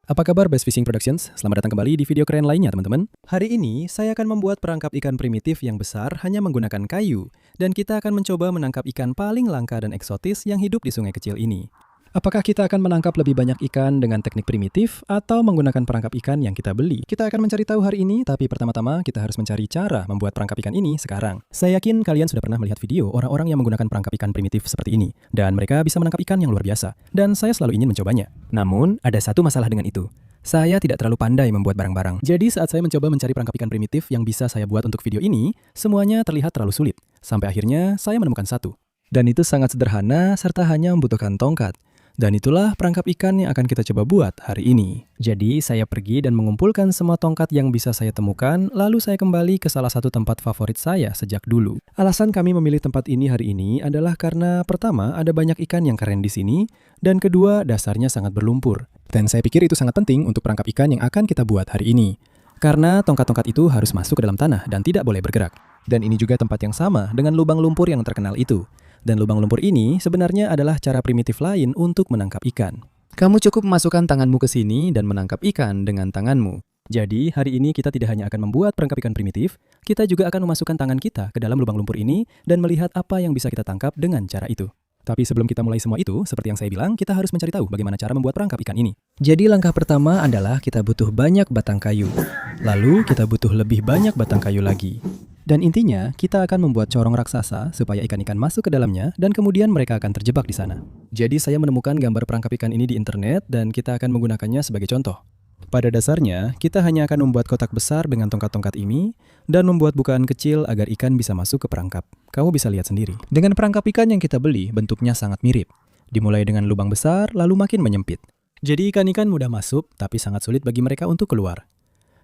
Apa kabar Best Fishing Productions? Selamat datang kembali di video keren lainnya teman-teman. Hari ini saya akan membuat perangkap ikan primitif yang besar hanya menggunakan kayu. Dan kita akan mencoba menangkap ikan paling langka dan eksotis yang hidup di sungai kecil ini. Apakah kita akan menangkap lebih banyak ikan dengan teknik primitif atau menggunakan perangkap ikan yang kita beli? Kita akan mencari tahu hari ini, tapi pertama-tama kita harus mencari cara membuat perangkap ikan ini sekarang. Saya yakin kalian sudah pernah melihat video orang-orang yang menggunakan perangkap ikan primitif seperti ini. Dan mereka bisa menangkap ikan yang luar biasa. Dan saya selalu ingin mencobanya. Namun, ada satu masalah dengan itu. Saya tidak terlalu pandai membuat barang-barang. Jadi saat saya mencoba mencari perangkap ikan primitif yang bisa saya buat untuk video ini, semuanya terlihat terlalu sulit. Sampai akhirnya saya menemukan satu. Dan itu sangat sederhana serta hanya membutuhkan tongkat. Dan itulah perangkap ikan yang akan kita coba buat hari ini. Jadi saya pergi dan mengumpulkan semua tongkat yang bisa saya temukan, lalu saya kembali ke salah satu tempat favorit saya sejak dulu. Alasan kami memilih tempat ini hari ini adalah karena pertama ada banyak ikan yang keren di sini, dan kedua dasarnya sangat berlumpur. Dan saya pikir itu sangat penting untuk perangkap ikan yang akan kita buat hari ini. Karena tongkat-tongkat itu harus masuk ke dalam tanah dan tidak boleh bergerak. Dan ini juga tempat yang sama dengan lubang lumpur yang terkenal itu. Dan lubang lumpur ini sebenarnya adalah cara primitif lain untuk menangkap ikan. Kamu cukup memasukkan tanganmu ke sini dan menangkap ikan dengan tanganmu. Jadi hari ini kita tidak hanya akan membuat perangkap ikan primitif, kita juga akan memasukkan tangan kita ke dalam lubang lumpur ini dan melihat apa yang bisa kita tangkap dengan cara itu. Tapi sebelum kita mulai semua itu, seperti yang saya bilang, kita harus mencari tahu bagaimana cara membuat perangkap ikan ini. Jadi langkah pertama adalah kita butuh banyak batang kayu. Lalu kita butuh lebih banyak batang kayu lagi. Dan intinya, kita akan membuat corong raksasa supaya ikan-ikan masuk ke dalamnya dan kemudian mereka akan terjebak di sana. Jadi saya menemukan gambar perangkap ikan ini di internet dan kita akan menggunakannya sebagai contoh. Pada dasarnya, kita hanya akan membuat kotak besar dengan tongkat-tongkat ini dan membuat bukaan kecil agar ikan bisa masuk ke perangkap. Kamu bisa lihat sendiri. Dengan perangkap ikan yang kita beli, bentuknya sangat mirip. Dimulai dengan lubang besar, lalu makin menyempit. Jadi ikan-ikan mudah masuk, tapi sangat sulit bagi mereka untuk keluar.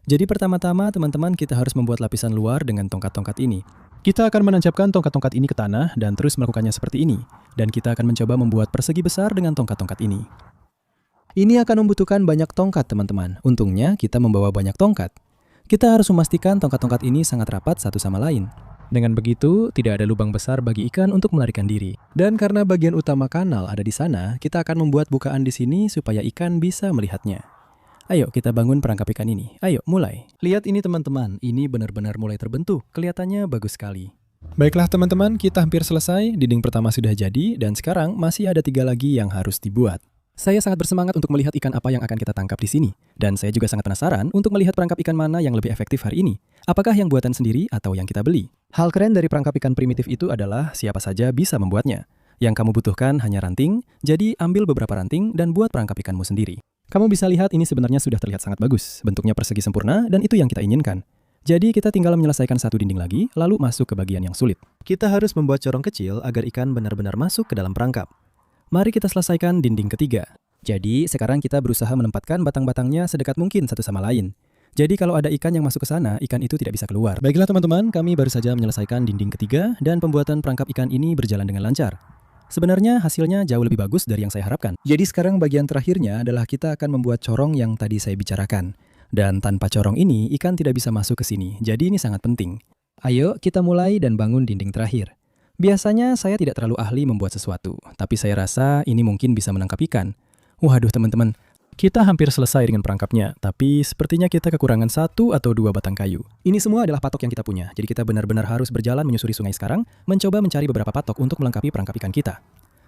Jadi pertama-tama teman-teman kita harus membuat lapisan luar dengan tongkat-tongkat ini. Kita akan menancapkan tongkat-tongkat ini ke tanah dan terus melakukannya seperti ini. Dan kita akan mencoba membuat persegi besar dengan tongkat-tongkat ini. Ini akan membutuhkan banyak tongkat teman-teman. Untungnya kita membawa banyak tongkat. Kita harus memastikan tongkat-tongkat ini sangat rapat satu sama lain. Dengan begitu, tidak ada lubang besar bagi ikan untuk melarikan diri. Dan karena bagian utama kanal ada di sana, kita akan membuat bukaan di sini supaya ikan bisa melihatnya. Ayo kita bangun perangkap ikan ini. Ayo mulai. Lihat ini teman-teman, ini benar-benar mulai terbentuk. Kelihatannya bagus sekali. Baiklah teman-teman, kita hampir selesai. Dinding pertama sudah jadi dan sekarang masih ada 3 lagi yang harus dibuat. Saya sangat bersemangat untuk melihat ikan apa yang akan kita tangkap di sini. Dan saya juga sangat penasaran untuk melihat perangkap ikan mana yang lebih efektif hari ini. Apakah yang buatan sendiri atau yang kita beli? Hal keren dari perangkap ikan primitif itu adalah siapa saja bisa membuatnya. Yang kamu butuhkan hanya ranting, jadi ambil beberapa ranting dan buat perangkap ikanmu sendiri. Kamu bisa lihat ini sebenarnya sudah terlihat sangat bagus. Bentuknya persegi sempurna dan itu yang kita inginkan. Jadi kita tinggal menyelesaikan satu dinding lagi, lalu masuk ke bagian yang sulit. Kita harus membuat corong kecil agar ikan benar-benar masuk ke dalam perangkap. Mari kita selesaikan dinding ketiga. Jadi sekarang kita berusaha menempatkan batang-batangnya sedekat mungkin satu sama lain. Jadi kalau ada ikan yang masuk ke sana, ikan itu tidak bisa keluar. Baiklah teman-teman, kami baru saja menyelesaikan dinding ketiga dan pembuatan perangkap ikan ini berjalan dengan lancar. Sebenarnya hasilnya jauh lebih bagus dari yang saya harapkan. Jadi sekarang bagian terakhirnya adalah kita akan membuat corong yang tadi saya bicarakan. Dan tanpa corong ini, ikan tidak bisa masuk ke sini. Jadi ini sangat penting. Ayo kita mulai dan bangun dinding terakhir. Biasanya saya tidak terlalu ahli membuat sesuatu, tapi saya rasa ini mungkin bisa menangkap ikan. Waduh teman-teman, kita hampir selesai dengan perangkapnya, tapi sepertinya kita kekurangan 1 atau 2 batang kayu. Ini semua adalah patok yang kita punya, jadi kita benar-benar harus berjalan menyusuri sungai sekarang, mencoba mencari beberapa patok untuk melengkapi perangkap ikan kita.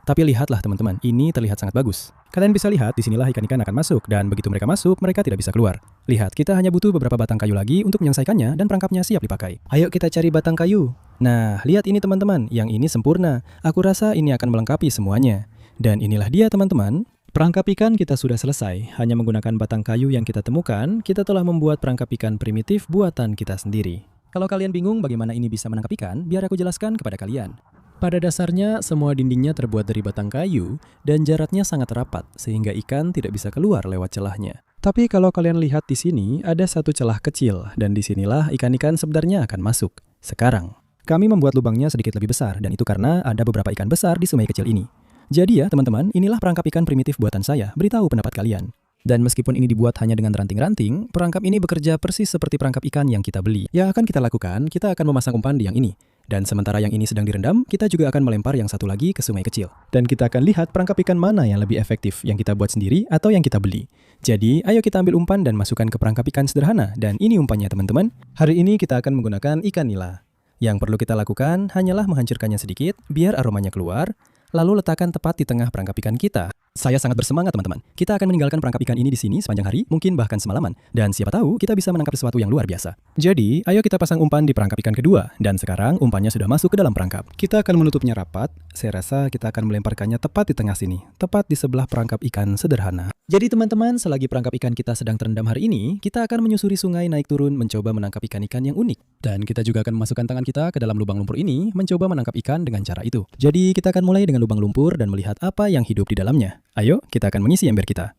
Tapi lihatlah teman-teman, ini terlihat sangat bagus. Kalian bisa lihat, disinilah ikan-ikan akan masuk, dan begitu mereka masuk, mereka tidak bisa keluar. Lihat, kita hanya butuh beberapa batang kayu lagi untuk menyelesaikannya, dan perangkapnya siap dipakai. Ayo kita cari batang kayu. Nah, lihat ini teman-teman, yang ini sempurna. Aku rasa ini akan melengkapi semuanya. Dan inilah dia teman-teman. Perangkap ikan kita sudah selesai. Hanya menggunakan batang kayu yang kita temukan, kita telah membuat perangkap ikan primitif buatan kita sendiri. Kalau kalian bingung bagaimana ini bisa menangkap ikan, biar aku jelaskan kepada kalian. Pada dasarnya, semua dindingnya terbuat dari batang kayu dan jaraknya sangat rapat, sehingga ikan tidak bisa keluar lewat celahnya. Tapi kalau kalian lihat di sini, ada satu celah kecil, dan disinilah ikan-ikan sebenarnya akan masuk. Sekarang, kami membuat lubangnya sedikit lebih besar, dan itu karena ada beberapa ikan besar di sungai kecil ini. Jadi ya teman-teman, inilah perangkap ikan primitif buatan saya. Beritahu pendapat kalian. Dan meskipun ini dibuat hanya dengan ranting-ranting, perangkap ini bekerja persis seperti perangkap ikan yang kita beli. Yang akan kita lakukan, kita akan memasang umpan di yang ini. Dan sementara yang ini sedang direndam, kita juga akan melempar yang satu lagi ke sungai kecil. Dan kita akan lihat perangkap ikan mana yang lebih efektif, yang kita buat sendiri atau yang kita beli. Jadi, ayo kita ambil umpan dan masukkan ke perangkap ikan sederhana. Dan ini umpannya teman-teman. Hari ini kita akan menggunakan ikan nila. Yang perlu kita lakukan hanyalah menghancurkannya sedikit, biar aromanya keluar, lalu letakkan tepat di tengah perangkap ikan kita. Saya sangat bersemangat teman-teman. Kita akan meninggalkan perangkap ikan ini di sini sepanjang hari, mungkin bahkan semalaman. Dan siapa tahu kita bisa menangkap sesuatu yang luar biasa. Jadi, ayo kita pasang umpan di perangkap ikan kedua. Dan sekarang umpannya sudah masuk ke dalam perangkap. Kita akan menutupnya rapat. Saya rasa kita akan melemparkannya tepat di tengah sini. Tepat di sebelah perangkap ikan sederhana. Jadi teman-teman, selagi perangkap ikan kita sedang terendam hari ini, kita akan menyusuri sungai naik turun mencoba menangkap ikan-ikan yang unik. Dan kita juga akan memasukkan tangan kita ke dalam lubang lumpur ini mencoba menangkap ikan dengan cara itu. Jadi kita akan mulai dengan lubang lumpur dan melihat apa yang hidup di dalamnya. Ayo, kita akan mengisi ember kita.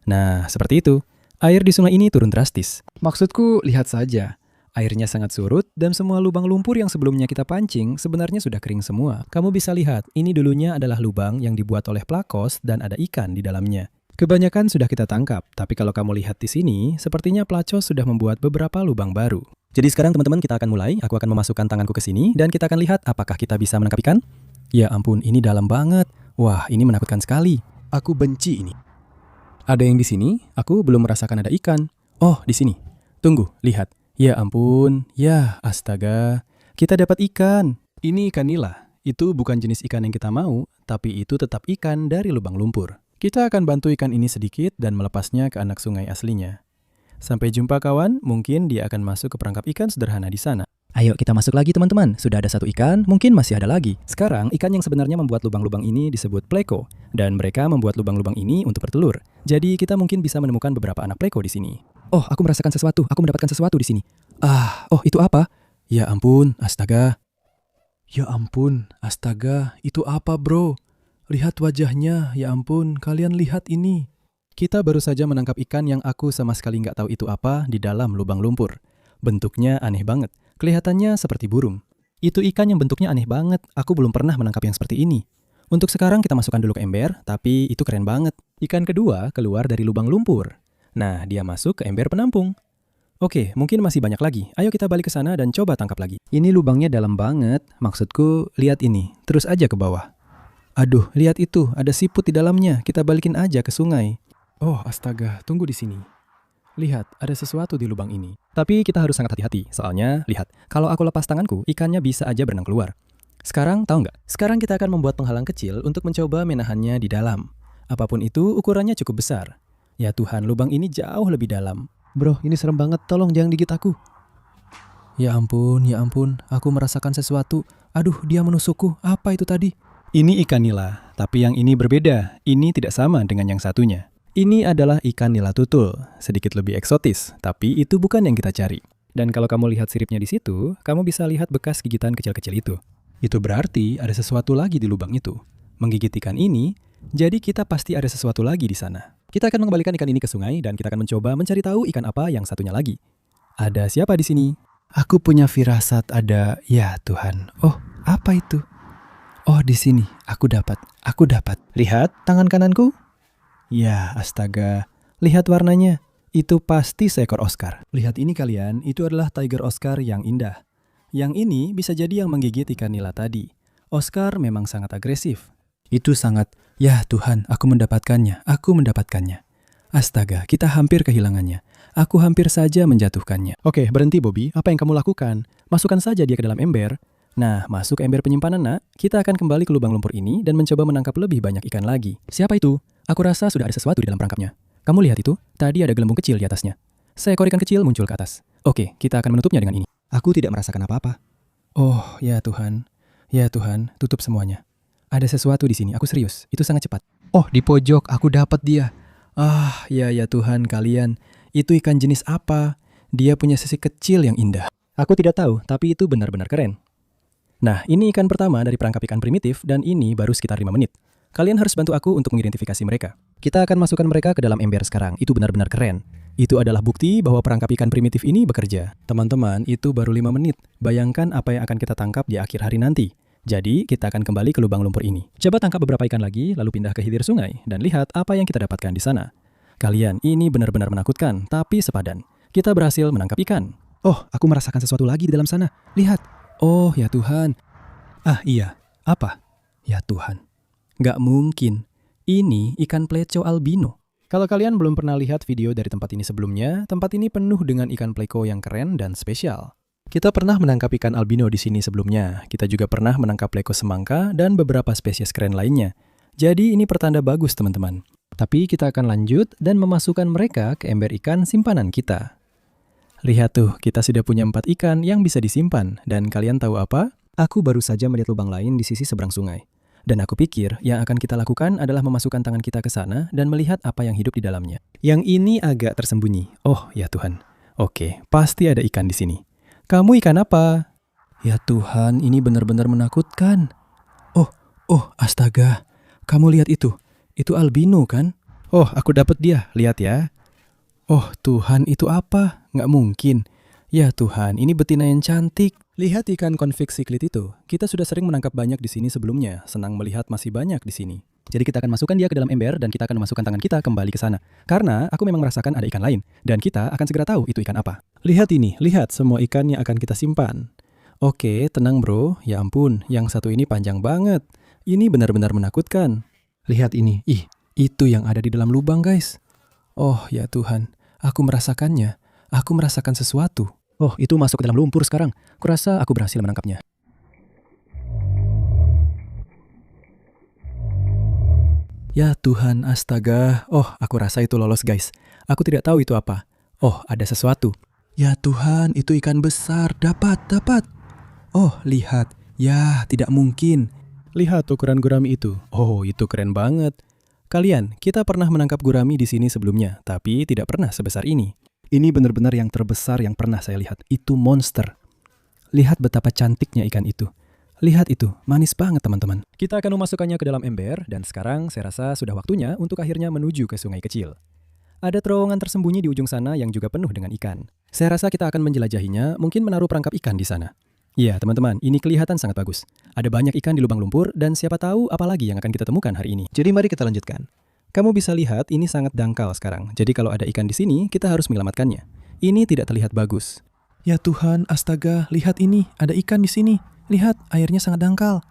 Nah, seperti itu. Air di sungai ini turun drastis. Maksudku, lihat saja. Airnya sangat surut dan semua lubang lumpur yang sebelumnya kita pancing sebenarnya sudah kering semua. Kamu bisa lihat, ini dulunya adalah lubang yang dibuat oleh plakos dan ada ikan di dalamnya. Kebanyakan sudah kita tangkap, tapi kalau kamu lihat di sini, sepertinya pelacos sudah membuat beberapa lubang baru. Jadi sekarang teman-teman kita akan mulai, aku akan memasukkan tanganku ke sini dan kita akan lihat apakah kita bisa menangkap ikan. Ya ampun, ini dalam banget. Wah, ini menakutkan sekali. Aku benci ini. Ada yang di sini, aku belum merasakan ada ikan. Oh, di sini. Tunggu, lihat. Ya ampun, ya astaga. Kita dapat ikan. Ini ikan nila. Itu bukan jenis ikan yang kita mau, tapi itu tetap ikan dari lubang lumpur. Kita akan bantu ikan ini sedikit dan melepasnya ke anak sungai aslinya. Sampai jumpa kawan, mungkin dia akan masuk ke perangkap ikan sederhana di sana. Ayo kita masuk lagi teman-teman, sudah ada satu ikan, mungkin masih ada lagi. Sekarang ikan yang sebenarnya membuat lubang-lubang ini disebut pleko, dan mereka membuat lubang-lubang ini untuk bertelur. Jadi kita mungkin bisa menemukan beberapa anak pleko di sini. Oh, aku merasakan sesuatu, aku mendapatkan sesuatu di sini. Oh itu apa? Ya ampun, astaga. Ya ampun, astaga, itu apa bro? Lihat wajahnya, ya ampun, kalian lihat ini. Kita baru saja menangkap ikan yang aku sama sekali nggak tahu itu apa di dalam lubang lumpur. Bentuknya aneh banget. Kelihatannya seperti burung. Itu ikan yang bentuknya aneh banget. Aku belum pernah menangkap yang seperti ini. Untuk sekarang kita masukkan dulu ke ember, tapi itu keren banget. Ikan kedua keluar dari lubang lumpur. Nah, dia masuk ke ember penampung. Oke, mungkin masih banyak lagi. Ayo kita balik ke sana dan coba tangkap lagi. Ini lubangnya dalam banget. Maksudku, lihat ini. Terus aja ke bawah. Aduh, lihat itu. Ada siput di dalamnya. Kita balikin aja ke sungai. Oh, astaga. Tunggu di sini. Lihat, ada sesuatu di lubang ini. Tapi kita harus sangat hati-hati, soalnya, lihat, kalau aku lepas tanganku, ikannya bisa aja berenang keluar. Sekarang, tahu nggak? Sekarang kita akan membuat penghalang kecil untuk mencoba menahannya di dalam. Apapun itu, ukurannya cukup besar. Ya Tuhan, lubang ini jauh lebih dalam. Bro, ini serem banget, tolong jangan gigit aku. Ya ampun, aku merasakan sesuatu. Aduh, dia menusukku, apa itu tadi? Ini ikan nila, tapi yang ini berbeda. Ini tidak sama dengan yang satunya. Ini adalah ikan nila tutul, sedikit lebih eksotis, tapi itu bukan yang kita cari. Dan kalau kamu lihat siripnya di situ, kamu bisa lihat bekas gigitan kecil-kecil itu. Itu berarti ada sesuatu lagi di lubang itu. Menggigit ikan ini, jadi kita pasti ada sesuatu lagi di sana. Kita akan mengembalikan ikan ini ke sungai dan kita akan mencoba mencari tahu ikan apa yang satunya lagi. Ada siapa di sini? Aku punya firasat ada, ya Tuhan. Oh, apa itu? Oh, di sini. Aku dapat. Lihat tangan kananku. Ya, astaga. Lihat warnanya. Itu pasti seekor Oscar. Lihat ini kalian, itu adalah tiger Oscar yang indah. Yang ini bisa jadi yang menggigit ikan nila tadi. Oscar memang sangat agresif. Itu sangat, ya Tuhan, aku mendapatkannya. Astaga, kita hampir kehilangannya. Aku hampir saja menjatuhkannya. Oke, berhenti Bobby. Apa yang kamu lakukan? Masukkan saja dia ke dalam ember. Nah, masuk ember penyimpanan nak. Kita akan kembali ke lubang lumpur ini dan mencoba menangkap lebih banyak ikan lagi. Siapa itu? Aku rasa sudah ada sesuatu di dalam perangkapnya. Kamu lihat itu? Tadi ada gelembung kecil di atasnya. Seekor ikan kecil muncul ke atas. Oke, kita akan menutupnya dengan ini. Aku tidak merasakan apa-apa. Oh, ya Tuhan. Ya Tuhan, tutup semuanya. Ada sesuatu di sini, aku serius. Itu sangat cepat. Oh, di pojok, aku dapat dia. Ya Tuhan kalian. Itu ikan jenis apa? Dia punya sisi kecil yang indah. Aku tidak tahu, tapi itu benar-benar keren. Nah, ini ikan pertama dari perangkap ikan primitif dan ini baru sekitar 5 menit. Kalian harus bantu aku untuk mengidentifikasi mereka. Kita akan masukkan mereka ke dalam ember sekarang. Itu benar-benar keren. Itu adalah bukti bahwa perangkap ikan primitif ini bekerja. Teman-teman, itu baru 5 menit. Bayangkan apa yang akan kita tangkap di akhir hari nanti. Jadi, kita akan kembali ke lubang lumpur ini. Coba tangkap beberapa ikan lagi, lalu pindah ke hilir sungai, dan lihat apa yang kita dapatkan di sana. Kalian, ini benar-benar menakutkan, tapi sepadan. Kita berhasil menangkap ikan. Oh, aku merasakan sesuatu lagi di dalam sana. Lihat, Oh ya Tuhan. Ah iya, apa? Ya Tuhan. Nggak mungkin. Ini ikan pleco albino. Kalau kalian belum pernah lihat video dari tempat ini sebelumnya, tempat ini penuh dengan ikan pleco yang keren dan spesial. Kita pernah menangkap ikan albino di sini sebelumnya. Kita juga pernah menangkap pleco semangka dan beberapa spesies keren lainnya. Jadi ini pertanda bagus teman-teman. Tapi kita akan lanjut dan memasukkan mereka ke ember ikan simpanan kita. Lihat tuh, kita sudah punya 4 ikan yang bisa disimpan. Dan kalian tahu apa? Aku baru saja melihat lubang lain di sisi seberang sungai. Dan aku pikir yang akan kita lakukan adalah memasukkan tangan kita ke sana dan melihat apa yang hidup di dalamnya. Yang ini agak tersembunyi. Oh ya Tuhan. Oke, pasti ada ikan di sini. Kamu ikan apa? Ya Tuhan, ini benar-benar menakutkan. Oh, astaga. Kamu lihat itu. Itu albino kan? Oh, aku dapat dia. Lihat ya. Oh Tuhan, itu apa? Nggak mungkin. Ya Tuhan, ini betina yang cantik. Lihat ikan konveks siklit itu. Kita sudah sering menangkap banyak di sini sebelumnya. Senang melihat masih banyak di sini. Jadi kita akan masukkan dia ke dalam ember dan kita akan memasukkan tangan kita kembali ke sana. Karena aku memang merasakan ada ikan lain. Dan kita akan segera tahu itu ikan apa. Lihat ini, lihat semua ikan yang akan kita simpan. Oke, tenang bro. Ya ampun, yang satu ini panjang banget. Ini benar-benar menakutkan. Lihat ini, itu yang ada di dalam lubang guys. Oh ya Tuhan, aku merasakannya. Aku merasakan sesuatu. Oh, itu masuk ke dalam lumpur sekarang. Kurasa aku berhasil menangkapnya. Ya Tuhan, astaga. Oh, aku rasa itu lolos guys. Aku tidak tahu itu apa. Oh, ada sesuatu. Ya Tuhan, itu ikan besar. Dapat. Oh, lihat. Ya, tidak mungkin. Lihat ukuran gurami itu. Oh, itu keren banget. Kalian, kita pernah menangkap gurami di sini sebelumnya, tapi tidak pernah sebesar ini. Ini benar-benar yang terbesar yang pernah saya lihat. Itu monster. Lihat betapa cantiknya ikan itu. Lihat itu, manis banget teman-teman. Kita akan memasukkannya ke dalam ember, dan sekarang saya rasa sudah waktunya untuk akhirnya menuju ke sungai kecil. Ada terowongan tersembunyi di ujung sana yang juga penuh dengan ikan. Saya rasa kita akan menjelajahinya, mungkin menaruh perangkap ikan di sana. Iya teman-teman, ini kelihatan sangat bagus. Ada banyak ikan di lubang lumpur, dan siapa tahu apa lagi yang akan kita temukan hari ini. Jadi mari kita lanjutkan. Kamu bisa lihat ini sangat dangkal sekarang. Jadi kalau ada ikan di sini, kita harus menyelamatkannya. Ini tidak terlihat bagus. Ya Tuhan, astaga, lihat ini, ada ikan di sini. Lihat, airnya sangat dangkal.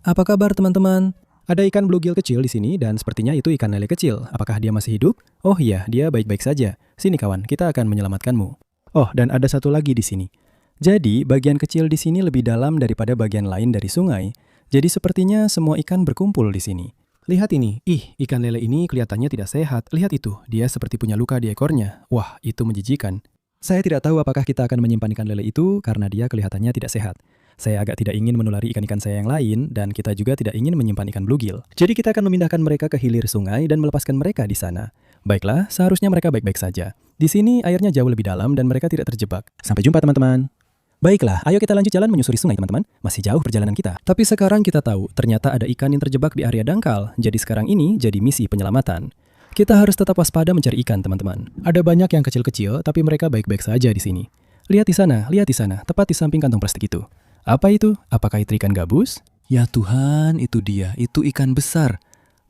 Apa kabar teman-teman? Ada ikan bluegill kecil di sini dan sepertinya itu ikan lele kecil. Apakah dia masih hidup? Oh iya, dia baik-baik saja. Sini kawan, kita akan menyelamatkanmu. Oh, dan ada satu lagi di sini. Jadi, bagian kecil di sini lebih dalam daripada bagian lain dari sungai. Jadi sepertinya semua ikan berkumpul di sini. Lihat ini, ikan lele ini kelihatannya tidak sehat. Lihat itu, dia seperti punya luka di ekornya. Wah, itu menjijikan. Saya tidak tahu apakah kita akan menyimpan ikan lele itu karena dia kelihatannya tidak sehat. Saya agak tidak ingin menulari ikan-ikan saya yang lain dan kita juga tidak ingin menyimpan ikan bluegill. Jadi kita akan memindahkan mereka ke hilir sungai dan melepaskan mereka di sana. Baiklah, seharusnya mereka baik-baik saja. Di sini airnya jauh lebih dalam dan mereka tidak terjebak. Sampai jumpa teman-teman. Baiklah, ayo kita lanjut jalan menyusuri sungai teman-teman. Masih jauh perjalanan kita. Tapi sekarang kita tahu, ternyata ada ikan yang terjebak di area dangkal. Jadi sekarang ini jadi misi penyelamatan. Kita harus tetap waspada mencari ikan teman-teman. Ada banyak yang kecil-kecil, tapi mereka baik-baik saja di sini. Lihat di sana, tepat di samping kantong plastik itu. Apa itu? Apakah itu ikan gabus? Ya Tuhan, itu dia. Itu ikan besar.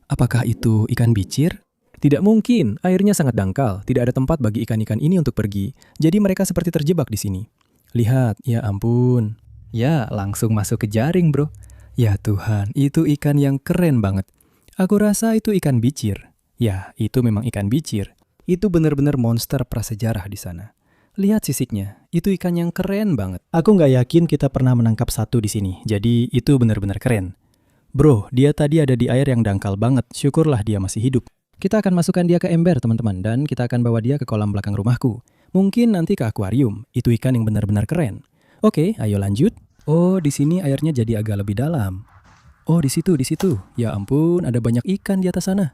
Apakah itu ikan bicir? Tidak mungkin, airnya sangat dangkal. Tidak ada tempat bagi ikan-ikan ini untuk pergi. Jadi mereka seperti terjebak di sini. Lihat, ya ampun. Ya, langsung masuk ke jaring bro. Ya Tuhan, itu ikan yang keren banget. Aku rasa itu ikan bicir. Ya, itu memang ikan bicir. Itu benar-benar monster prasejarah di sana. Lihat sisiknya, itu ikan yang keren banget. Aku nggak yakin kita pernah menangkap satu di sini, jadi itu benar-benar keren. Bro, dia tadi ada di air yang dangkal banget, syukurlah dia masih hidup. Kita akan masukkan dia ke ember teman-teman, dan kita akan bawa dia ke kolam belakang rumahku. Mungkin nanti ke akuarium, itu ikan yang benar-benar keren. Oke, ayo lanjut. Oh, di sini airnya jadi agak lebih dalam. Oh, di situ. Ya ampun, ada banyak ikan di atas sana.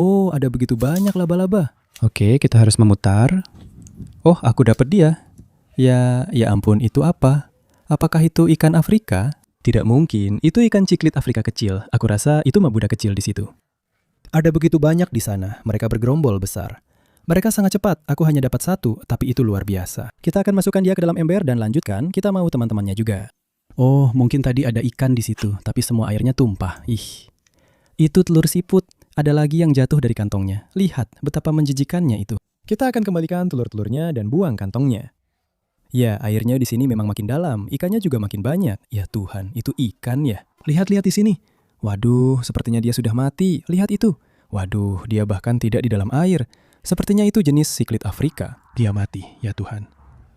Oh, ada begitu banyak laba-laba. Oke, kita harus memutar. Oh, aku dapat dia. Ya ampun, itu apa? Apakah itu ikan Afrika? Tidak mungkin, itu ikan ciklit Afrika kecil. Aku rasa itu mabuda kecil di situ. Ada begitu banyak di sana, mereka bergerombol besar. Mereka sangat cepat, aku hanya dapat satu, tapi itu luar biasa. Kita akan masukkan dia ke dalam ember dan lanjutkan, kita mau teman-temannya juga. Oh, mungkin tadi ada ikan di situ, tapi semua airnya tumpah. Itu telur siput, ada lagi yang jatuh dari kantongnya. Lihat, betapa menjijikannya itu. Kita akan kembalikan telur-telurnya dan buang kantongnya. Ya, airnya di sini memang makin dalam, ikannya juga makin banyak. Ya Tuhan, itu ikan ya. Lihat-lihat di sini. Waduh, sepertinya dia sudah mati. Lihat itu. Waduh, dia bahkan tidak di dalam air. Sepertinya itu jenis siklit Afrika. Dia mati, ya Tuhan.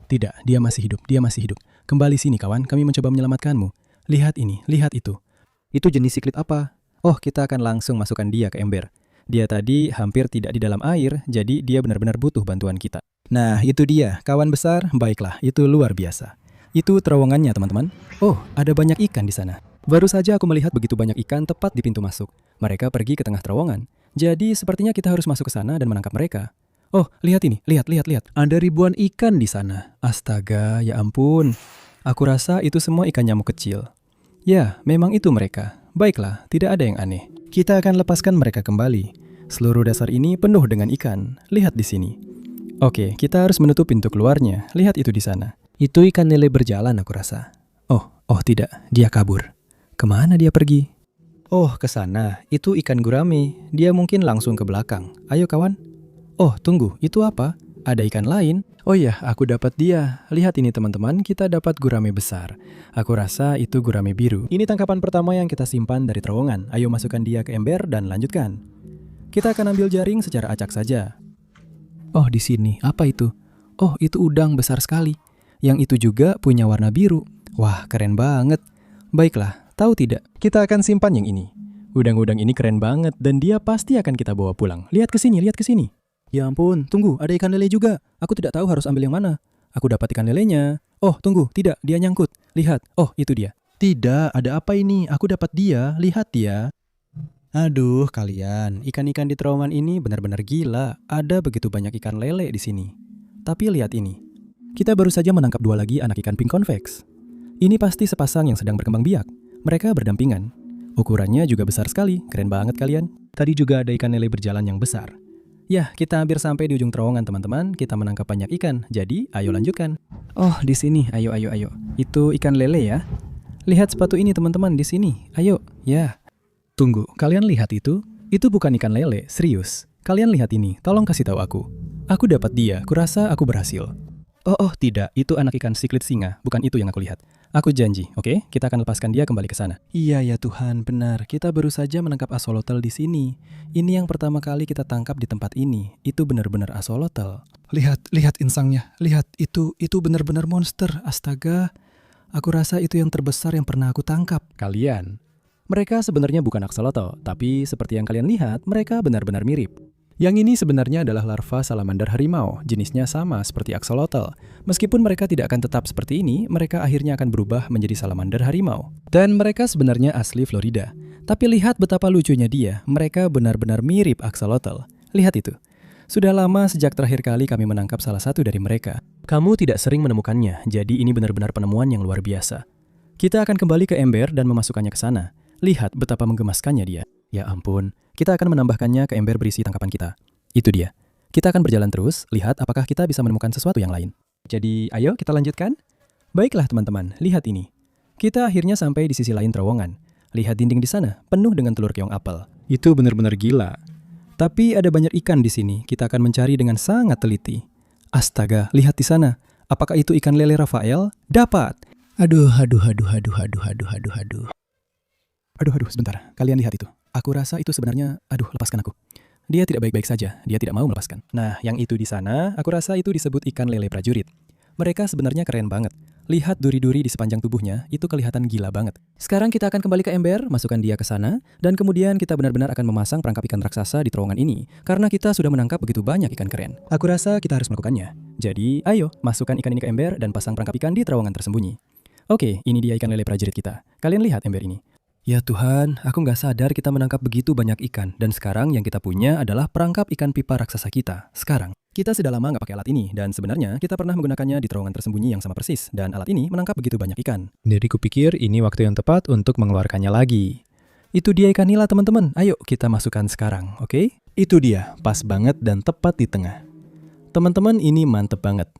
Tidak, dia masih hidup, dia masih hidup. Kembali sini kawan, kami mencoba menyelamatkanmu. Lihat ini, lihat itu. Itu jenis siklit apa? Oh, kita akan langsung masukkan dia ke ember. Dia tadi hampir tidak di dalam air, jadi dia benar-benar butuh bantuan kita. Nah, itu dia, kawan besar. Baiklah, itu luar biasa. Itu terowongannya, teman-teman. Oh, ada banyak ikan di sana. Baru saja aku melihat begitu banyak ikan tepat di pintu masuk. Mereka pergi ke tengah terowongan. Jadi, sepertinya kita harus masuk ke sana dan menangkap mereka. Oh, lihat ini. Lihat. Ada ribuan ikan di sana. Astaga, ya ampun. Aku rasa itu semua ikan nyamuk kecil. Ya, memang itu mereka. Baiklah, tidak ada yang aneh. Kita akan lepaskan mereka kembali. Seluruh dasar ini penuh dengan ikan. Lihat di sini. Oke, kita harus menutup pintu keluarnya. Lihat itu di sana. Itu ikan lele berjalan aku rasa. Oh tidak, dia kabur. Kemana dia pergi? Oh, ke sana. Itu ikan gurame. Dia mungkin langsung ke belakang. Ayo kawan. Oh, tunggu. Itu apa? Ada ikan lain? Oh iya, aku dapat dia. Lihat ini teman-teman, kita dapat gurame besar. Aku rasa itu gurame biru. Ini tangkapan pertama yang kita simpan dari terowongan. Ayo masukkan dia ke ember dan lanjutkan. Kita akan ambil jaring secara acak saja. Oh, di sini. Apa itu? Oh, itu udang besar sekali. Yang itu juga punya warna biru. Wah, keren banget. Baiklah, tahu tidak? Kita akan simpan yang ini. Udang-udang ini keren banget dan dia pasti akan kita bawa pulang. Lihat ke sini, lihat ke sini. Ya ampun, tunggu, ada ikan lele juga. Aku tidak tahu harus ambil yang mana. Aku dapat ikan lelenya. Oh, tunggu, tidak, dia nyangkut. Lihat, oh, itu dia. Tidak, ada apa ini? Aku dapat dia, lihat dia. Aduh, kalian, ikan-ikan di terowongan ini benar-benar gila. Ada begitu banyak ikan lele di sini. Tapi lihat ini. Kita baru saja menangkap 2 lagi anak ikan pink convex. Ini pasti sepasang yang sedang berkembang biak. Mereka berdampingan. Ukurannya juga besar sekali, keren banget kalian. Tadi juga ada ikan lele berjalan yang besar. Ya, kita hampir sampai di ujung terowongan teman-teman. Kita menangkap banyak ikan, jadi ayo lanjutkan. Oh, di sini, ayo. Itu ikan lele ya. Lihat sepatu ini teman-teman di sini, ayo. Ya. Tunggu, kalian lihat itu? Itu bukan ikan lele, serius. Kalian lihat ini, tolong kasih tahu aku. Aku dapat dia, kurasa aku berhasil. Oh, tidak, itu anak ikan siklit singa, bukan itu yang aku lihat. Aku janji, oke? Kita akan lepaskan dia kembali ke sana. Iya ya Tuhan, benar. Kita baru saja menangkap axolotl di sini. Ini yang pertama kali kita tangkap di tempat ini. Itu benar-benar axolotl. Lihat insangnya. Lihat, itu benar-benar monster. Astaga. Aku rasa itu yang terbesar yang pernah aku tangkap. Kalian. Mereka sebenarnya bukan axolotl, tapi seperti yang kalian lihat, mereka benar-benar mirip. Yang ini sebenarnya adalah larva salamander harimau, jenisnya sama seperti axolotl. Meskipun mereka tidak akan tetap seperti ini, mereka akhirnya akan berubah menjadi salamander harimau. Dan mereka sebenarnya asli Florida. Tapi lihat betapa lucunya dia, mereka benar-benar mirip axolotl. Lihat itu. Sudah lama sejak terakhir kali kami menangkap salah satu dari mereka. Kamu tidak sering menemukannya, jadi ini benar-benar penemuan yang luar biasa. Kita akan kembali ke ember dan memasukkannya ke sana. Lihat betapa menggemaskannya dia. Ya ampun, kita akan menambahkannya ke ember berisi tangkapan kita. Itu dia. Kita akan berjalan terus, lihat apakah kita bisa menemukan sesuatu yang lain. Jadi, ayo kita lanjutkan. Baiklah teman-teman, lihat ini. Kita akhirnya sampai di sisi lain terowongan. Lihat dinding di sana, penuh dengan telur keong apel. Itu benar-benar gila. Tapi ada banyak ikan di sini, kita akan mencari dengan sangat teliti. Astaga, lihat di sana. Apakah itu ikan lele Rafael? Dapat! Aduh, sebentar. Kalian lihat itu. Aku rasa itu sebenarnya, lepaskan aku. Dia tidak baik-baik saja, dia tidak mau melepaskan. Nah, yang itu di sana, aku rasa itu disebut ikan lele prajurit. Mereka sebenarnya keren banget. Lihat duri-duri di sepanjang tubuhnya, itu kelihatan gila banget. Sekarang kita akan kembali ke ember, masukkan dia ke sana, dan kemudian kita benar-benar akan memasang perangkap ikan raksasa di terowongan ini, karena kita sudah menangkap begitu banyak ikan keren. Aku rasa kita harus melakukannya. Jadi, ayo, masukkan ikan ini ke ember dan pasang perangkap ikan di terowongan tersembunyi. Oke, ini dia ikan lele prajurit kita. Kalian lihat ember ini. Ya Tuhan, aku nggak sadar kita menangkap begitu banyak ikan. Dan sekarang yang kita punya adalah perangkap ikan pipa raksasa kita. Sekarang, kita sudah lama nggak pakai alat ini. Dan sebenarnya kita pernah menggunakannya di terowongan tersembunyi yang sama persis. Dan alat ini menangkap begitu banyak ikan. Jadi kupikir ini waktu yang tepat untuk mengeluarkannya lagi. Itu dia ikan nila teman-teman. Ayo kita masukkan sekarang, oke? Itu dia, pas banget dan tepat di tengah. Teman-teman, ini mantep banget.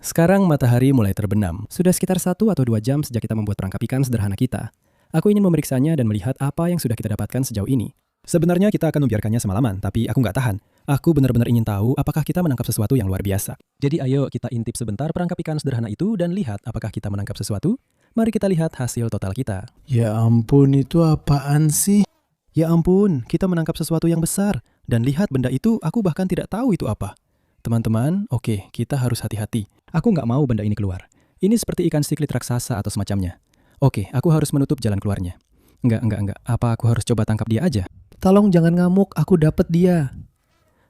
Sekarang matahari mulai terbenam. Sudah sekitar 1 atau 2 jam sejak kita membuat perangkap ikan sederhana kita. Aku ingin memeriksanya dan melihat apa yang sudah kita dapatkan sejauh ini. Sebenarnya kita akan membiarkannya semalaman, tapi aku nggak tahan. Aku benar-benar ingin tahu apakah kita menangkap sesuatu yang luar biasa. Jadi ayo kita intip sebentar perangkap ikan sederhana itu dan lihat apakah kita menangkap sesuatu. Mari kita lihat hasil total kita. Ya ampun, itu apaan sih? Ya ampun, kita menangkap sesuatu yang besar. Dan lihat benda itu, aku bahkan tidak tahu itu apa. Teman-teman, oke, kita harus hati-hati. Aku nggak mau benda ini keluar. Ini seperti ikan siklit raksasa atau semacamnya. Oke, aku harus menutup jalan keluarnya. Enggak. Apa aku harus coba tangkap dia aja? Tolong jangan ngamuk, aku dapet dia.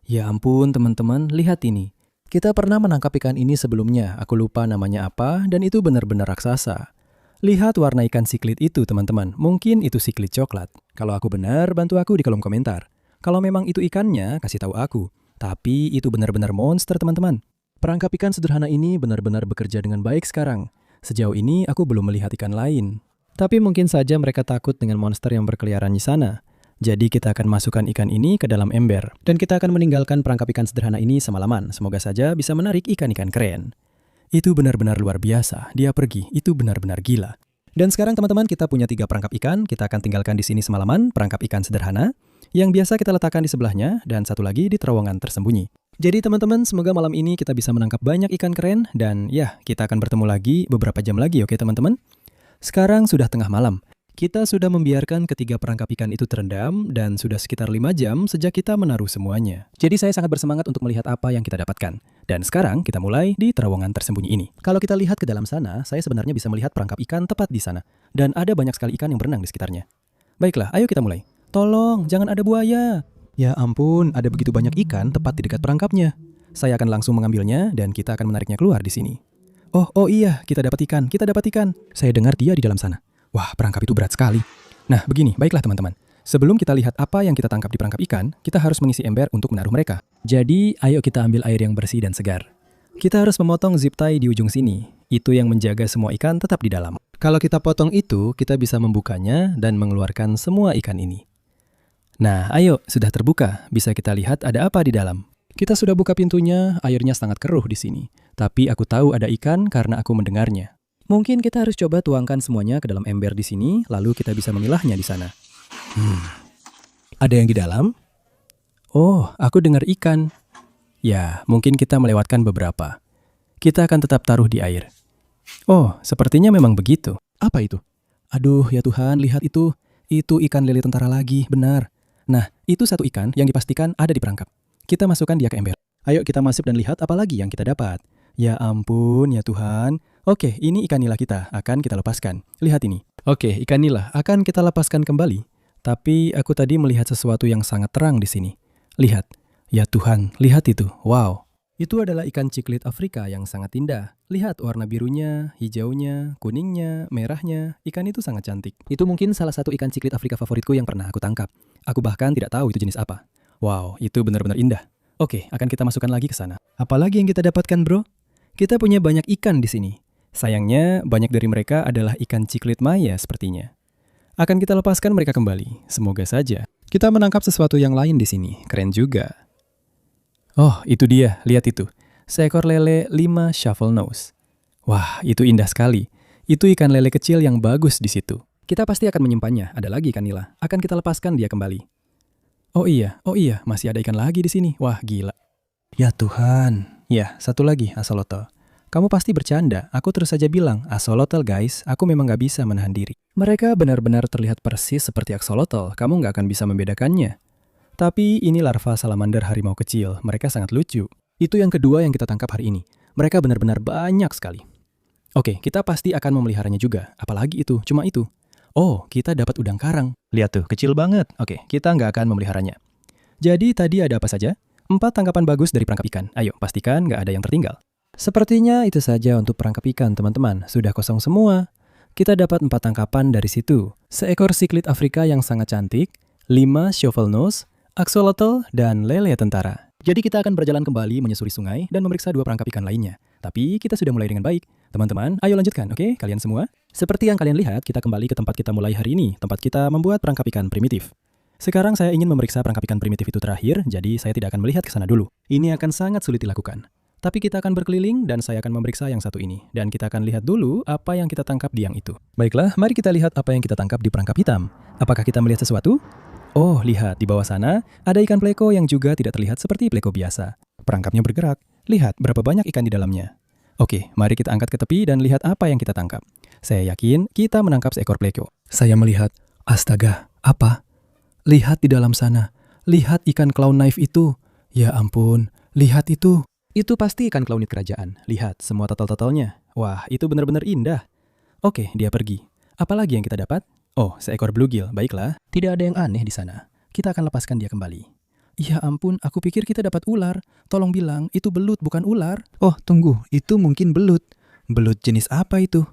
Ya ampun teman-teman, lihat ini. Kita pernah menangkap ikan ini sebelumnya, aku lupa namanya apa, dan itu benar-benar raksasa. Lihat warna ikan siklit itu teman-teman, mungkin itu siklit coklat. Kalau aku benar, bantu aku di kolom komentar. Kalau memang itu ikannya, kasih tahu aku. Tapi itu benar-benar monster teman-teman. Perangkap ikan sederhana ini benar-benar bekerja dengan baik sekarang. Sejauh ini aku belum melihat ikan lain. Tapi mungkin saja mereka takut dengan monster yang berkeliaran di sana. Jadi kita akan masukkan ikan ini ke dalam ember. Dan kita akan meninggalkan perangkap ikan sederhana ini semalaman. Semoga saja bisa menarik ikan-ikan keren. Itu benar-benar luar biasa. Dia pergi. Itu benar-benar gila. Dan sekarang teman-teman kita punya 3 perangkap ikan. Kita akan tinggalkan di sini semalaman. Perangkap ikan sederhana. Yang biasa kita letakkan di sebelahnya. Dan satu lagi di terowongan tersembunyi. Jadi teman-teman semoga malam ini kita bisa menangkap banyak ikan keren. Dan ya kita akan bertemu lagi beberapa jam lagi oke teman-teman. Sekarang sudah tengah malam. Kita sudah membiarkan ketiga perangkap ikan itu terendam dan sudah sekitar 5 jam sejak kita menaruh semuanya. Jadi saya sangat bersemangat untuk melihat apa yang kita dapatkan. Dan sekarang kita mulai di terowongan tersembunyi ini. Kalau kita lihat ke dalam sana, saya sebenarnya bisa melihat perangkap ikan tepat di sana. Dan ada banyak sekali ikan yang berenang di sekitarnya. Baiklah, ayo kita mulai. Tolong, jangan ada buaya. Ya ampun, ada begitu banyak ikan tepat di dekat perangkapnya. Saya akan langsung mengambilnya dan kita akan menariknya keluar di sini. Oh iya, kita dapat ikan. Saya dengar dia di dalam sana. Wah, perangkap itu berat sekali. Nah, begini, baiklah teman-teman. Sebelum kita lihat apa yang kita tangkap di perangkap ikan, kita harus mengisi ember untuk menaruh mereka. Jadi, ayo kita ambil air yang bersih dan segar. Kita harus memotong zip tie di ujung sini. Itu yang menjaga semua ikan tetap di dalam. Kalau kita potong itu, kita bisa membukanya dan mengeluarkan semua ikan ini. Nah, ayo, sudah terbuka. Bisa kita lihat ada apa di dalam. Kita sudah buka pintunya, airnya sangat keruh di sini. Tapi aku tahu ada ikan karena aku mendengarnya. Mungkin kita harus coba tuangkan semuanya ke dalam ember di sini, lalu kita bisa memilahnya di sana. Ada yang di dalam? Oh, aku dengar ikan. Ya, mungkin kita melewatkan beberapa. Kita akan tetap taruh di air. Oh, sepertinya memang begitu. Apa itu? Aduh, ya Tuhan, lihat itu. Itu ikan lele tentara lagi, benar. Nah, itu satu ikan yang dipastikan ada di perangkap. Kita masukkan dia ke ember. Ayo kita masuk dan lihat apa lagi yang kita dapat. Ya ampun, ya Tuhan. Oke, ini ikan nila kita. Akan kita lepaskan. Lihat ini. Oke, ikan nila akan kita lepaskan kembali. Tapi aku tadi melihat sesuatu yang sangat terang di sini. Lihat. Ya Tuhan, lihat itu. Wow. Itu adalah ikan ciklit Afrika yang sangat indah. Lihat warna birunya, hijaunya, kuningnya, merahnya. Ikan itu sangat cantik. Itu mungkin salah satu ikan ciklit Afrika favoritku yang pernah aku tangkap. Aku bahkan tidak tahu itu jenis apa. Wow, itu benar-benar indah. Oke, akan kita masukkan lagi ke sana. Apalagi yang kita dapatkan, bro? Kita punya banyak ikan di sini. Sayangnya, banyak dari mereka adalah ikan ciklit maya sepertinya. Akan kita lepaskan mereka kembali. Semoga saja. Kita menangkap sesuatu yang lain di sini. Keren juga. Oh, itu dia. Lihat itu. Seekor lele 5 shovel nose. Wah, itu indah sekali. Itu ikan lele kecil yang bagus di situ. Kita pasti akan menyimpannya. Ada lagi ikan nila. Akan kita lepaskan dia kembali. Oh iya, masih ada ikan lagi di sini. Wah, gila. Ya Tuhan. Ya, satu lagi, axolotl. Kamu pasti bercanda. Aku terus saja bilang, axolotl guys, aku memang gak bisa menahan diri. Mereka benar-benar terlihat persis seperti axolotl. Kamu gak akan bisa membedakannya. Tapi ini larva salamander harimau kecil. Mereka sangat lucu. Itu yang kedua yang kita tangkap hari ini. Mereka benar-benar banyak sekali. Oke, kita pasti akan memeliharanya juga. Apalagi itu, cuma itu. Oh, kita dapat udang karang. Lihat tuh, kecil banget. Oke, kita nggak akan memeliharanya. Jadi tadi ada apa saja? 4 tangkapan bagus dari perangkap ikan. Ayo, pastikan nggak ada yang tertinggal. Sepertinya itu saja untuk perangkap ikan, teman-teman. Sudah kosong semua. Kita dapat 4 tangkapan dari situ. Seekor siklit Afrika yang sangat cantik, 5 shovel nose, axolotl, dan lele tentara. Jadi kita akan berjalan kembali menyusuri sungai dan memeriksa 2 perangkap ikan lainnya. Tapi kita sudah mulai dengan baik. Teman-teman, ayo lanjutkan, oke? Kalian semua? Seperti yang kalian lihat, kita kembali ke tempat kita mulai hari ini, tempat kita membuat perangkap ikan primitif. Sekarang saya ingin memeriksa perangkap ikan primitif itu terakhir, jadi saya tidak akan melihat ke sana dulu. Ini akan sangat sulit dilakukan. Tapi kita akan berkeliling dan saya akan memeriksa yang satu ini. Dan kita akan lihat dulu apa yang kita tangkap di yang itu. Baiklah, mari kita lihat apa yang kita tangkap di perangkap hitam. Apakah kita melihat sesuatu? Oh, lihat di bawah sana ada ikan pleko yang juga tidak terlihat seperti pleko biasa. Perangkapnya bergerak. Lihat berapa banyak ikan di dalamnya. Oke, mari kita angkat ke tepi dan lihat apa yang kita tangkap. Saya yakin kita menangkap seekor pleko. Saya melihat, astaga, apa? Lihat di dalam sana. Lihat ikan clown knife itu. Ya ampun, lihat itu. Itu pasti ikan clownit kerajaan. Lihat semua total-totalnya. Wah, itu benar-benar indah. Oke, dia pergi. Apalagi yang kita dapat? Oh, seekor bluegill. Baiklah, tidak ada yang aneh di sana. Kita akan lepaskan dia kembali. Ya ampun, aku pikir kita dapat ular. Tolong bilang, itu belut bukan ular. Oh, tunggu, itu mungkin belut. Belut jenis apa itu?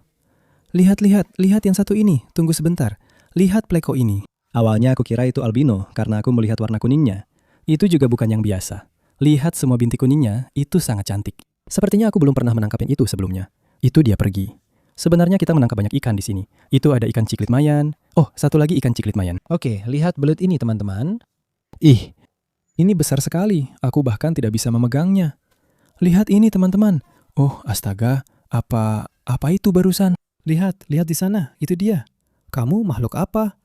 Lihat yang satu ini. Tunggu sebentar. Lihat pleko ini. Awalnya aku kira itu albino karena aku melihat warna kuningnya. Itu juga bukan yang biasa. Lihat semua bintik kuningnya, itu sangat cantik. Sepertinya aku belum pernah menangkap yang itu sebelumnya. Itu dia pergi. Sebenarnya kita menangkap banyak ikan di sini. Itu ada ikan ciklit mayan. Oh, satu lagi ikan ciklit mayan. Oke, lihat belut ini teman-teman. Ih, ini besar sekali. Aku bahkan tidak bisa memegangnya. Lihat ini teman-teman. Oh, astaga. Apa itu barusan? Lihat di sana. Itu dia. Kamu makhluk apa?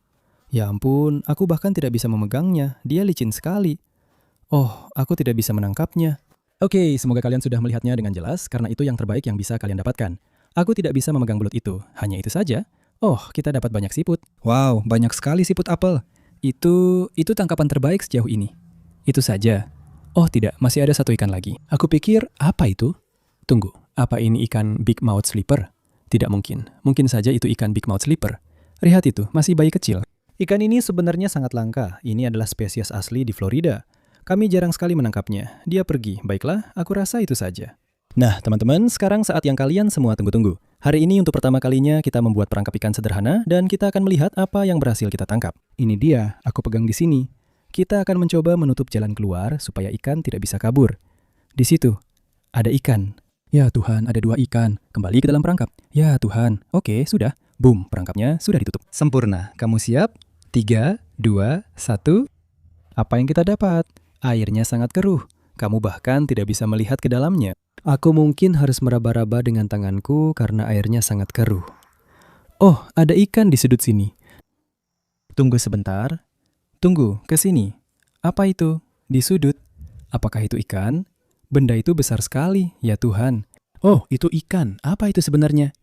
Ya ampun, aku bahkan tidak bisa memegangnya. Dia licin sekali. Oh, aku tidak bisa menangkapnya. Oke, semoga kalian sudah melihatnya dengan jelas karena itu yang terbaik yang bisa kalian dapatkan. Aku tidak bisa memegang belut itu. Hanya itu saja. Oh, kita dapat banyak siput. Wow, banyak sekali siput apel. Itu tangkapan terbaik sejauh ini. Itu saja. Oh tidak, masih ada satu ikan lagi. Aku pikir, apa itu? Tunggu, apa ini ikan big mouth sleeper? Tidak mungkin. Mungkin saja itu ikan big mouth sleeper. Lihat itu, masih bayi kecil. Ikan ini sebenarnya sangat langka. Ini adalah spesies asli di Florida. Kami jarang sekali menangkapnya. Dia pergi. Baiklah, aku rasa itu saja. Nah, teman-teman, sekarang saat yang kalian semua tunggu-tunggu. Hari ini untuk pertama kalinya kita membuat perangkap ikan sederhana dan kita akan melihat apa yang berhasil kita tangkap. Ini dia, aku pegang di sini. Kita akan mencoba menutup jalan keluar supaya ikan tidak bisa kabur. Di situ, ada ikan. Ya Tuhan, ada 2 ikan. Kembali ke dalam perangkap. Ya Tuhan, oke, sudah. Boom, perangkapnya sudah ditutup. Sempurna. Kamu siap? 3, 2, 1. Apa yang kita dapat? Airnya sangat keruh. Kamu bahkan tidak bisa melihat ke dalamnya. Aku mungkin harus meraba-raba dengan tanganku karena airnya sangat keruh. Oh, ada ikan di sudut sini. Tunggu sebentar. Tunggu, ke sini. Apa itu? Di sudut. Apakah itu ikan? Benda itu besar sekali, ya Tuhan. Oh, itu ikan. Apa itu sebenarnya?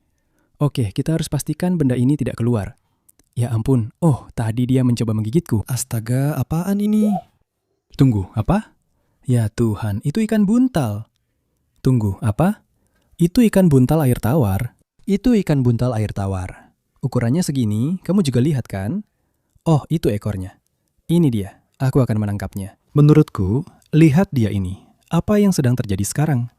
Oke, kita harus pastikan benda ini tidak keluar. Ya ampun, oh tadi dia mencoba menggigitku. Astaga, apaan ini? Tunggu, apa? Ya Tuhan, itu ikan buntal. Tunggu, apa? Itu ikan buntal air tawar. Itu ikan buntal air tawar. Ukurannya segini, kamu juga lihat kan? Oh, itu ekornya. Ini dia, aku akan menangkapnya. Menurutku, lihat dia ini. Apa yang sedang terjadi sekarang?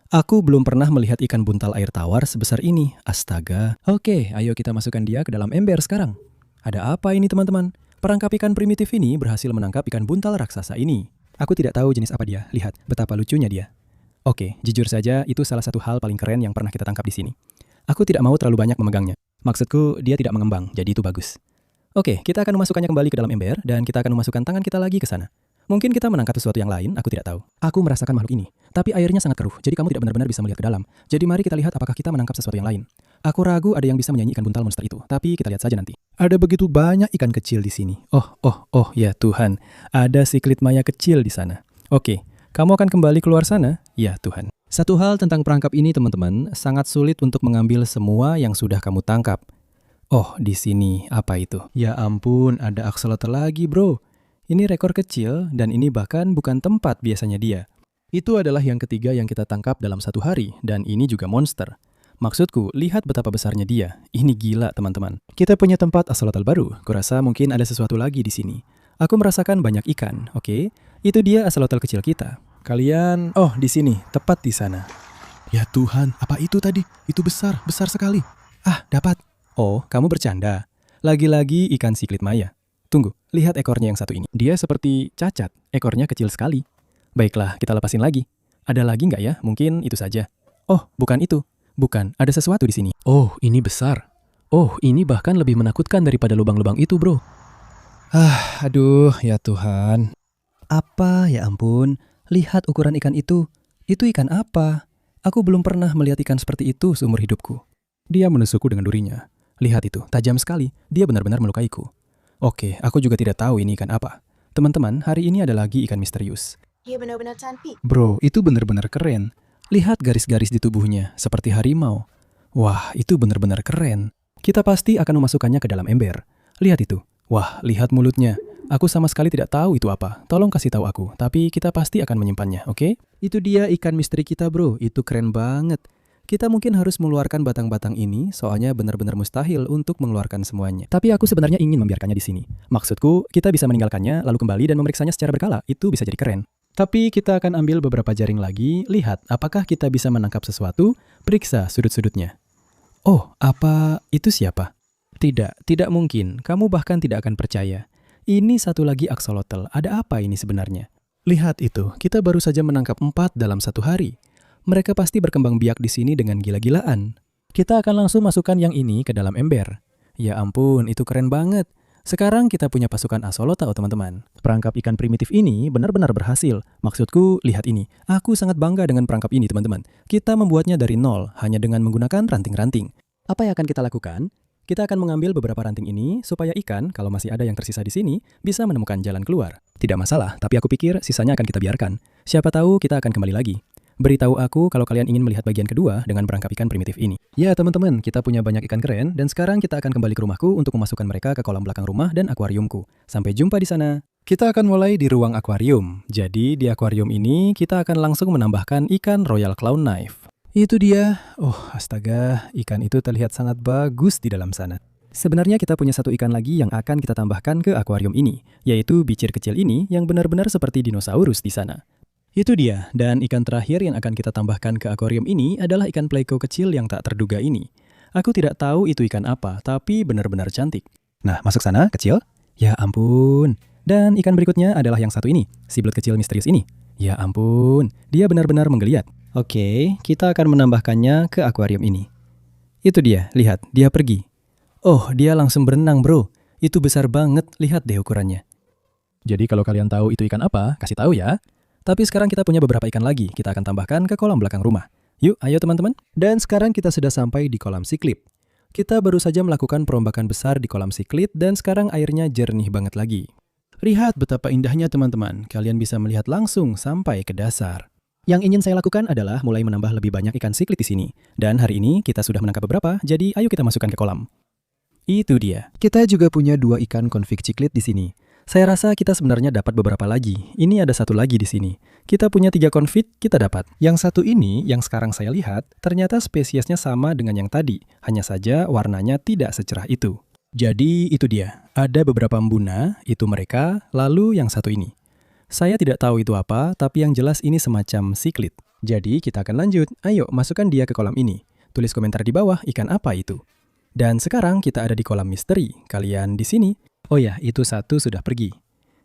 Aku belum pernah melihat ikan buntal air tawar sebesar ini. Astaga. Oke, ayo kita masukkan dia ke dalam ember sekarang. Ada apa ini teman-teman? Perangkap ikan primitif ini berhasil menangkap ikan buntal raksasa ini. Aku tidak tahu jenis apa dia. Lihat, betapa lucunya dia. Oke, jujur saja itu salah satu hal paling keren yang pernah kita tangkap di sini. Aku tidak mau terlalu banyak memegangnya. Maksudku, dia tidak mengembang, jadi itu bagus. Oke, kita akan memasukkannya kembali ke dalam ember dan kita akan memasukkan tangan kita lagi ke sana. Mungkin kita menangkap sesuatu yang lain, aku tidak tahu. Aku merasakan makhluk ini, tapi airnya sangat keruh, jadi kamu tidak benar-benar bisa melihat ke dalam. Jadi mari kita lihat apakah kita menangkap sesuatu yang lain. Aku ragu ada yang bisa menyanyi ikan buntal monster itu, tapi kita lihat saja nanti. Ada begitu banyak ikan kecil di sini. Oh, ya Tuhan. Ada siklit maya kecil di sana. Oke, kamu akan kembali keluar sana? Ya Tuhan. Satu hal tentang perangkap ini teman-teman, sangat sulit untuk mengambil semua yang sudah kamu tangkap. Oh, di sini, apa itu? Ya ampun, ada axolotl lagi bro. Ini rekor kecil dan ini bahkan bukan tempat biasanya dia. Itu adalah yang ketiga yang kita tangkap dalam satu hari dan ini juga monster. Maksudku, lihat betapa besarnya dia. Ini gila teman-teman. Kita punya tempat axolotl baru. Kurasa mungkin ada sesuatu lagi di sini. Aku merasakan banyak ikan, oke? Itu dia axolotl kecil kita. Kalian, oh di sini, tepat di sana. Ya Tuhan, apa itu tadi? Itu besar sekali. Ah, dapat. Oh, kamu bercanda. Lagi-lagi ikan siklit maya. Tunggu, lihat ekornya yang satu ini. Dia seperti cacat, ekornya kecil sekali. Baiklah, kita lepasin lagi. Ada lagi nggak ya? Mungkin itu saja. Oh, bukan itu. Bukan, ada sesuatu di sini. Oh, ini besar. Oh, ini bahkan lebih menakutkan daripada lubang-lubang itu, bro. Aduh, ya Tuhan. Apa, ya ampun. Lihat ukuran ikan itu. Itu ikan apa? Aku belum pernah melihat ikan seperti itu seumur hidupku. Dia menusukku dengan durinya. Lihat itu, tajam sekali. Dia benar-benar melukaiku. Oke, aku juga tidak tahu ini ikan apa. Teman-teman, hari ini ada lagi ikan misterius. Ia benar-benar cantik. Bro, itu benar-benar keren. Lihat garis-garis di tubuhnya, seperti harimau. Wah, itu benar-benar keren. Kita pasti akan memasukkannya ke dalam ember. Lihat itu. Wah, lihat mulutnya. Aku sama sekali tidak tahu itu apa. Tolong kasih tahu aku, tapi kita pasti akan menyimpannya, oke? Itu dia ikan misteri kita, bro. Itu keren banget. Kita mungkin harus mengeluarkan batang-batang ini, soalnya benar-benar mustahil untuk mengeluarkan semuanya. Tapi aku sebenarnya ingin membiarkannya di sini. Maksudku, kita bisa meninggalkannya, lalu kembali dan memeriksanya secara berkala. Itu bisa jadi keren. Tapi kita akan ambil beberapa jaring lagi, lihat apakah kita bisa menangkap sesuatu, periksa sudut-sudutnya. Oh, apa itu siapa? Tidak mungkin. Kamu bahkan tidak akan percaya. Ini satu lagi axolotl. Ada apa ini sebenarnya? Lihat itu, kita baru saja menangkap 4 dalam satu hari. Mereka pasti berkembang biak di sini dengan gila-gilaan. Kita akan langsung masukkan yang ini ke dalam ember. Ya ampun, itu keren banget. Sekarang kita punya pasukan axolotl, teman-teman. Perangkap ikan primitif ini benar-benar berhasil. Maksudku, lihat ini. Aku sangat bangga dengan perangkap ini, teman-teman. Kita membuatnya dari nol, hanya dengan menggunakan ranting-ranting. Apa yang akan kita lakukan? Kita akan mengambil beberapa ranting ini supaya ikan, kalau masih ada yang tersisa di sini, bisa menemukan jalan keluar. Tidak masalah, tapi aku pikir sisanya akan kita biarkan. Siapa tahu kita akan kembali lagi. Beritahu aku kalau kalian ingin melihat bagian kedua dengan perangkap ikan primitif ini. Ya teman-teman, kita punya banyak ikan keren dan sekarang kita akan kembali ke rumahku untuk memasukkan mereka ke kolam belakang rumah dan akuariumku. Sampai jumpa di sana. Kita akan mulai di ruang akuarium. Jadi di akuarium ini kita akan langsung menambahkan ikan Royal Clown Knife. Itu dia. Oh astaga, ikan itu terlihat sangat bagus di dalam sana. Sebenarnya kita punya satu ikan lagi yang akan kita tambahkan ke akuarium ini, yaitu bicir kecil ini yang benar-benar seperti dinosaurus di sana. Itu dia, dan ikan terakhir yang akan kita tambahkan ke akuarium ini adalah ikan pleiko kecil yang tak terduga ini. Aku tidak tahu itu ikan apa, tapi benar-benar cantik. Nah, masuk sana, kecil. Ya ampun. Dan ikan berikutnya adalah yang satu ini, si belut kecil misterius ini. Ya ampun, dia benar-benar menggeliat. Oke, kita akan menambahkannya ke akuarium ini. Itu dia, lihat, dia pergi. Oh, dia langsung berenang, bro. Itu besar banget, lihat deh ukurannya. Jadi kalau kalian tahu itu ikan apa, kasih tahu ya. Tapi sekarang kita punya beberapa ikan lagi, kita akan tambahkan ke kolam belakang rumah. Yuk, ayo teman-teman. Dan sekarang kita sudah sampai di kolam siklip. Kita baru saja melakukan perombakan besar di kolam siklip dan sekarang airnya jernih banget lagi. Lihat betapa indahnya teman-teman, kalian bisa melihat langsung sampai ke dasar. Yang ingin saya lakukan adalah mulai menambah lebih banyak ikan siklip di sini. Dan hari ini kita sudah menangkap beberapa, jadi ayo kita masukkan ke kolam. Itu dia. Kita juga punya 2 ikan konflik ciklit di sini. Saya rasa kita sebenarnya dapat beberapa lagi. Ini ada satu lagi di sini. Kita punya 3 konflik, kita dapat. Yang satu ini, yang sekarang saya lihat, ternyata spesiesnya sama dengan yang tadi. Hanya saja warnanya tidak secerah itu. Jadi itu dia. Ada beberapa embuna, itu mereka, lalu yang satu ini. Saya tidak tahu itu apa, tapi yang jelas ini semacam siklit. Jadi kita akan lanjut. Ayo, masukkan dia ke kolam ini. Tulis komentar di bawah ikan apa itu. Dan sekarang kita ada di kolam misteri. Kalian di sini. Oh ya, itu satu sudah pergi.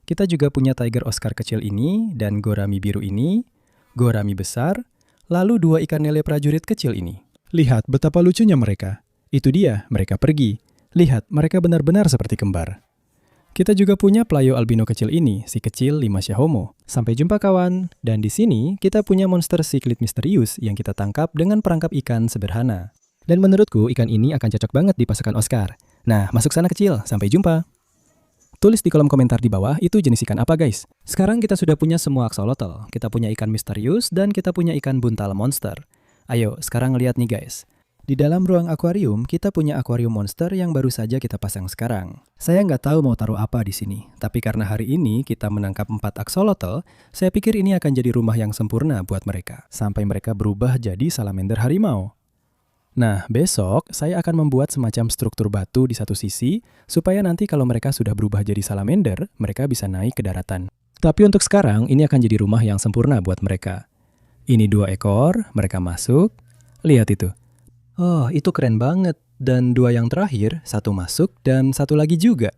Kita juga punya tiger Oscar kecil ini, dan gorami biru ini, gorami besar, lalu 2 ikan lele prajurit kecil ini. Lihat betapa lucunya mereka. Itu dia, mereka pergi. Lihat, mereka benar-benar seperti kembar. Kita juga punya Playo albino kecil ini, si kecil Limasia homo. Sampai jumpa kawan. Dan di sini kita punya monster siklit misterius yang kita tangkap dengan perangkap ikan sederhana. Dan menurutku ikan ini akan cocok banget di pasukan Oscar. Nah, masuk sana kecil. Sampai jumpa. Tulis di kolom komentar di bawah itu jenis ikan apa guys. Sekarang kita sudah punya semua axolotl. Kita punya ikan misterius dan kita punya ikan buntal monster. Ayo, sekarang lihat nih guys. Di dalam ruang akuarium, kita punya akuarium monster yang baru saja kita pasang sekarang. Saya nggak tahu mau taruh apa di sini, tapi karena hari ini kita menangkap 4 axolotl, saya pikir ini akan jadi rumah yang sempurna buat mereka. Sampai mereka berubah jadi salamander harimau. Nah, besok saya akan membuat semacam struktur batu di satu sisi, supaya nanti kalau mereka sudah berubah jadi salamander, mereka bisa naik ke daratan. Tapi untuk sekarang, ini akan jadi rumah yang sempurna buat mereka. Ini 2 ekor, mereka masuk. Lihat itu. Oh, itu keren banget. Dan 2 yang terakhir, 1 masuk dan 1 lagi juga.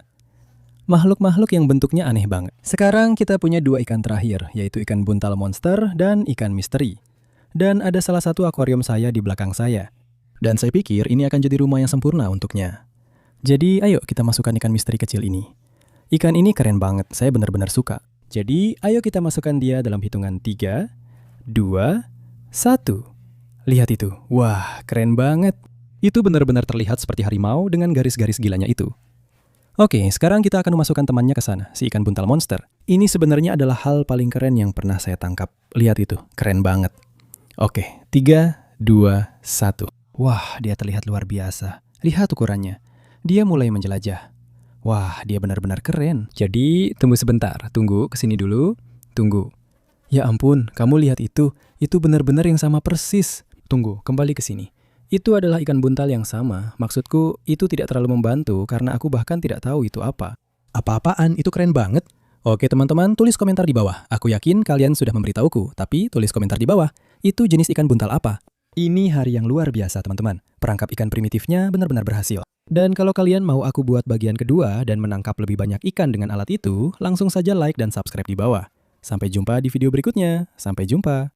Makhluk-makhluk yang bentuknya aneh banget. Sekarang kita punya 2 ikan terakhir, yaitu ikan buntal monster dan ikan misteri. Dan ada salah satu akuarium saya di belakang saya. Dan saya pikir ini akan jadi rumah yang sempurna untuknya. Jadi ayo kita masukkan ikan misteri kecil ini. Ikan ini keren banget, saya benar-benar suka. Jadi ayo kita masukkan dia dalam hitungan 3, 2, 1. Lihat itu, wah keren banget. Itu benar-benar terlihat seperti harimau dengan garis-garis gilanya itu. Oke, sekarang kita akan memasukkan temannya ke sana, si ikan buntal monster. Ini sebenarnya adalah hal paling keren yang pernah saya tangkap. Lihat itu, keren banget. Oke, 3, 2, 1. Wah, dia terlihat luar biasa. Lihat ukurannya. Dia mulai menjelajah. Wah, dia benar-benar keren. Jadi, tunggu sebentar. Tunggu, kesini dulu. Tunggu. Ya ampun, kamu lihat itu. Itu benar-benar yang sama persis. Tunggu, kembali ke sini. Itu adalah ikan buntal yang sama. Maksudku, itu tidak terlalu membantu karena aku bahkan tidak tahu itu apa. Apa-apaan, itu keren banget. Oke teman-teman, tulis komentar di bawah. Aku yakin kalian sudah memberitahuku, tapi tulis komentar di bawah. Itu jenis ikan buntal apa? Ini hari yang luar biasa teman-teman. Perangkap ikan primitifnya benar-benar berhasil. Dan kalau kalian mau aku buat bagian kedua dan menangkap lebih banyak ikan dengan alat itu, langsung saja like dan subscribe di bawah. Sampai jumpa di video berikutnya. Sampai jumpa.